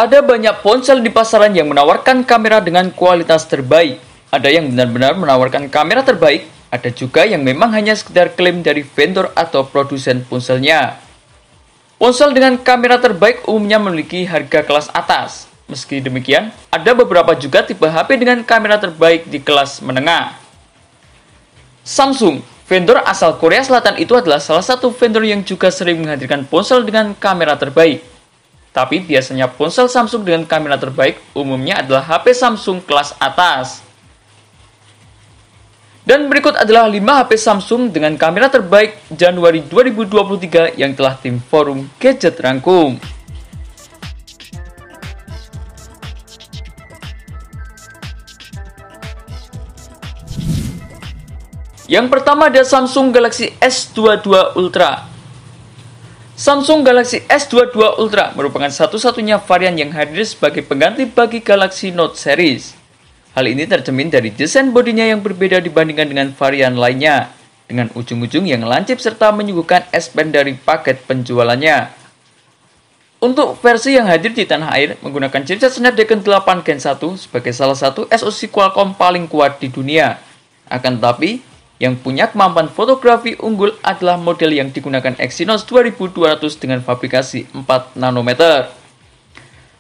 Ada banyak ponsel di pasaran yang menawarkan kamera dengan kualitas terbaik. Ada yang benar-benar menawarkan kamera terbaik, ada juga yang memang hanya sekedar klaim dari vendor atau produsen ponselnya. Ponsel dengan kamera terbaik umumnya memiliki harga kelas atas. Meski demikian, ada beberapa juga tipe HP dengan kamera terbaik di kelas menengah. Samsung, vendor asal Korea Selatan itu adalah salah satu vendor yang juga sering menghadirkan ponsel dengan kamera terbaik. Tapi biasanya ponsel Samsung dengan kamera terbaik umumnya adalah HP Samsung kelas atas. Dan berikut adalah 5 HP Samsung dengan kamera terbaik Januari 2023 yang telah tim forum gadget rangkum. Yang pertama ada Samsung Galaxy S22 Ultra. Samsung Galaxy S22 Ultra merupakan satu-satunya varian yang hadir sebagai pengganti bagi Galaxy Note series. Hal ini tercermin dari desain bodinya yang berbeda dibandingkan dengan varian lainnya, dengan ujung-ujung yang lancip serta menyuguhkan S Pen dari paket penjualannya. Untuk versi yang hadir di tanah air menggunakan chipset Snapdragon 8 Gen 1 sebagai salah satu SoC Qualcomm paling kuat di dunia. Akan tetapi, yang punya kemampuan fotografi unggul adalah model yang digunakan Exynos 2200 dengan fabrikasi 4 nanometer.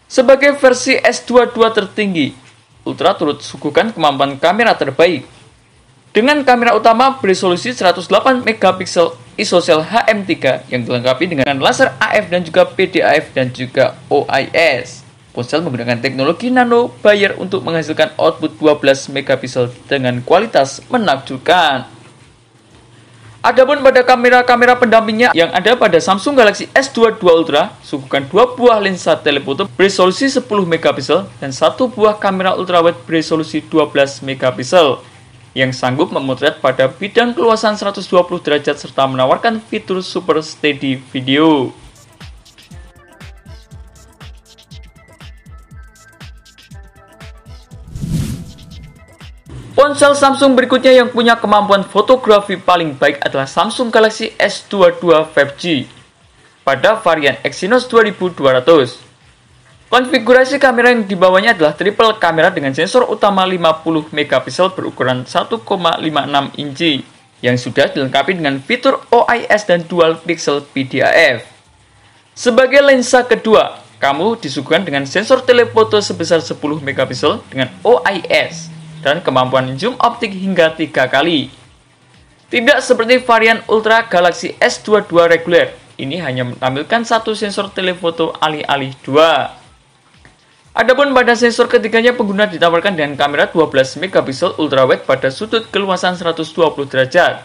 Sebagai versi S22 tertinggi, Ultra turut suguhkan kemampuan kamera terbaik. Dengan kamera utama beresolusi 108 megapiksel ISOCELL HM3 yang dilengkapi dengan laser AF dan juga PDAF dan juga OIS. Ponsel menggunakan teknologi nano Bayer untuk menghasilkan output 12 megapiksel dengan kualitas menakjubkan. Adapun pada kamera-kamera pendampingnya yang ada pada Samsung Galaxy S22 Ultra, suguhkan 2 buah lensa telefoto beresolusi 10 megapiksel dan 1 buah kamera ultrawide beresolusi 12 megapiksel yang sanggup memotret pada bidang keluasan 120 derajat serta menawarkan fitur Super Steady Video. Ponsel Samsung berikutnya yang punya kemampuan fotografi paling baik adalah Samsung Galaxy S22 5G pada varian Exynos 2200. Konfigurasi kamera yang dibawanya adalah triple kamera dengan sensor utama 50 megapiksel berukuran 1,56 inci yang sudah dilengkapi dengan fitur OIS dan dual pixel PDAF. Sebagai lensa kedua, kamu disuguhkan dengan sensor telefoto sebesar 10 megapiksel dengan OIS dan kemampuan zoom optik hingga 3 kali. Tidak seperti varian Ultra Galaxy S22 reguler, ini hanya menampilkan satu sensor telefoto alih-alih 2. Adapun pada sensor ketiganya pengguna ditawarkan dengan kamera 12 megapiksel ultrawide pada sudut keluasan 120 derajat.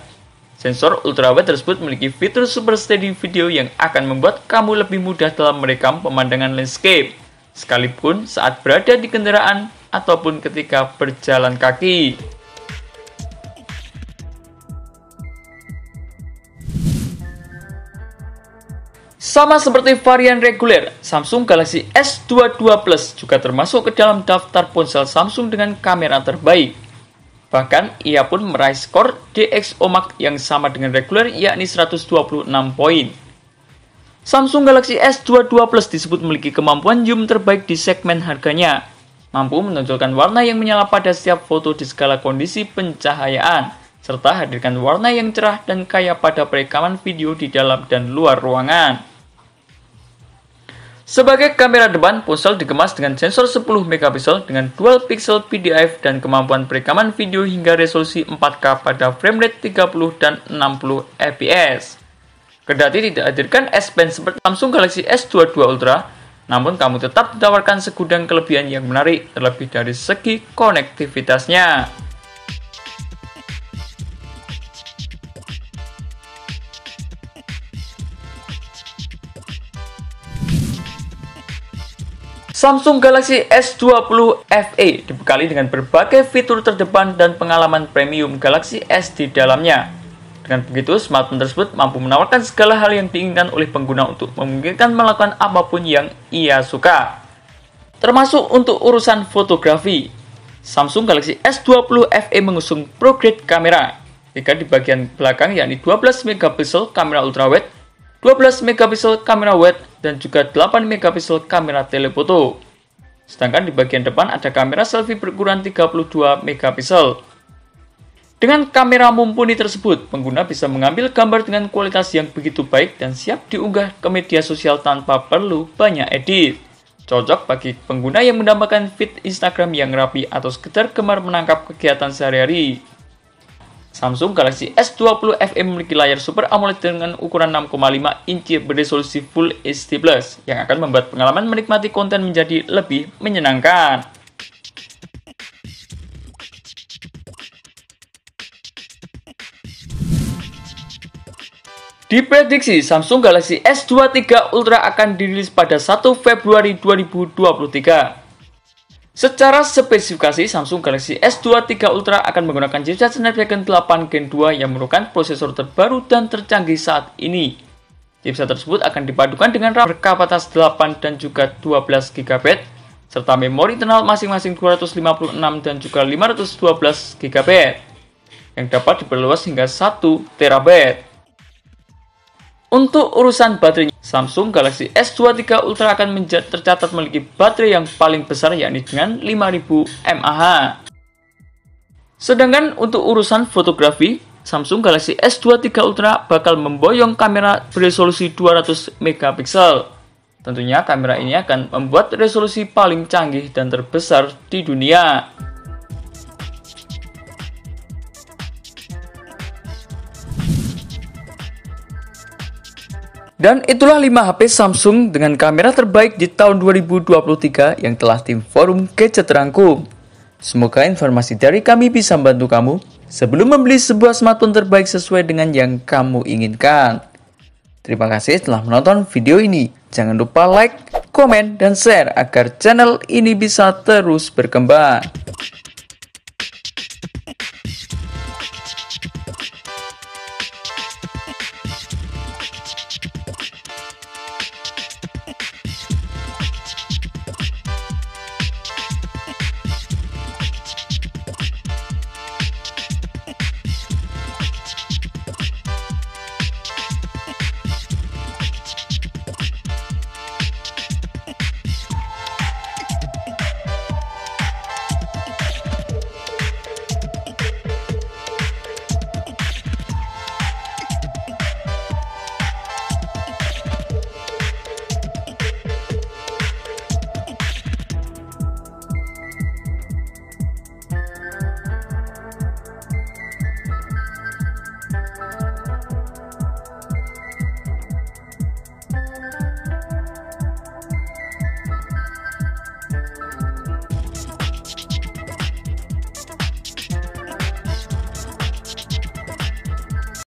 Sensor ultrawide tersebut memiliki fitur Super Steady Video yang akan membuat kamu lebih mudah dalam merekam pemandangan landscape, sekalipun saat berada di kendaraan ataupun ketika berjalan kaki. Sama seperti varian reguler, Samsung Galaxy S22 Plus juga termasuk ke dalam daftar ponsel Samsung dengan kamera terbaik. Bahkan, ia pun meraih skor DxOMark yang sama dengan reguler, yakni 126 poin. Samsung Galaxy S22 Plus disebut memiliki kemampuan zoom terbaik di segmen harganya, mampu menonjolkan warna yang menyala pada setiap foto di segala kondisi pencahayaan, serta hadirkan warna yang cerah dan kaya pada perekaman video di dalam dan luar ruangan. Sebagai kamera depan, ponsel dikemas dengan sensor 10 megapiksel dengan dual pixel PDAF dan kemampuan perekaman video hingga resolusi 4K pada frame rate 30 dan 60 fps. Kendati tidak hadirkan S Pen seperti Samsung Galaxy S22 Ultra, namun kamu tetap ditawarkan segudang kelebihan yang menarik terlebih dari segi konektivitasnya. Samsung Galaxy S20 FE dibekali dengan berbagai fitur terdepan dan pengalaman premium Galaxy S di dalamnya. Dengan begitu, smartphone tersebut mampu menawarkan segala hal yang diinginkan oleh pengguna untuk memungkinkan melakukan apapun yang ia suka. Termasuk untuk urusan fotografi. Samsung Galaxy S20 FE mengusung ProGrade kamera. Jika di bagian belakang yakni 12 megapiksel kamera ultrawide, 12 megapiksel kamera wide, dan juga 8 megapiksel kamera telefoto. Sedangkan di bagian depan ada kamera selfie berukuran 32 megapiksel. Dengan kamera mumpuni tersebut, pengguna bisa mengambil gambar dengan kualitas yang begitu baik dan siap diunggah ke media sosial tanpa perlu banyak edit. Cocok bagi pengguna yang mendambakan feed Instagram yang rapi atau sekedar gemar menangkap kegiatan sehari-hari. Samsung Galaxy S20 FE memiliki layar Super AMOLED dengan ukuran 6,5 inci beresolusi Full HD+, yang akan membuat pengalaman menikmati konten menjadi lebih menyenangkan. Diprediksi Samsung Galaxy S23 Ultra akan dirilis pada 1 Februari 2023. Secara spesifikasi, Samsung Galaxy S23 Ultra akan menggunakan chipset Snapdragon 8 Gen 2 yang merupakan prosesor terbaru dan tercanggih saat ini. Chipset tersebut akan dipadukan dengan RAM berkapasitas 8 dan juga 12 GB, serta memori internal masing-masing 256 dan juga 512 GB, yang dapat diperluas hingga 1 TB. Untuk urusan baterainya, Samsung Galaxy S23 Ultra akan tercatat memiliki baterai yang paling besar yakni dengan 5000 mAh. Sedangkan untuk urusan fotografi, Samsung Galaxy S23 Ultra bakal memboyong kamera beresolusi 200 megapiksel. Tentunya kamera ini akan membuat resolusi paling canggih dan terbesar di dunia. Dan itulah 5 HP Samsung dengan kamera terbaik di tahun 2023 yang telah tim forum gadget rangkum. Semoga informasi dari kami bisa membantu kamu sebelum membeli sebuah smartphone terbaik sesuai dengan yang kamu inginkan. Terima kasih telah menonton video ini. Jangan lupa like, komen, dan share agar channel ini bisa terus berkembang.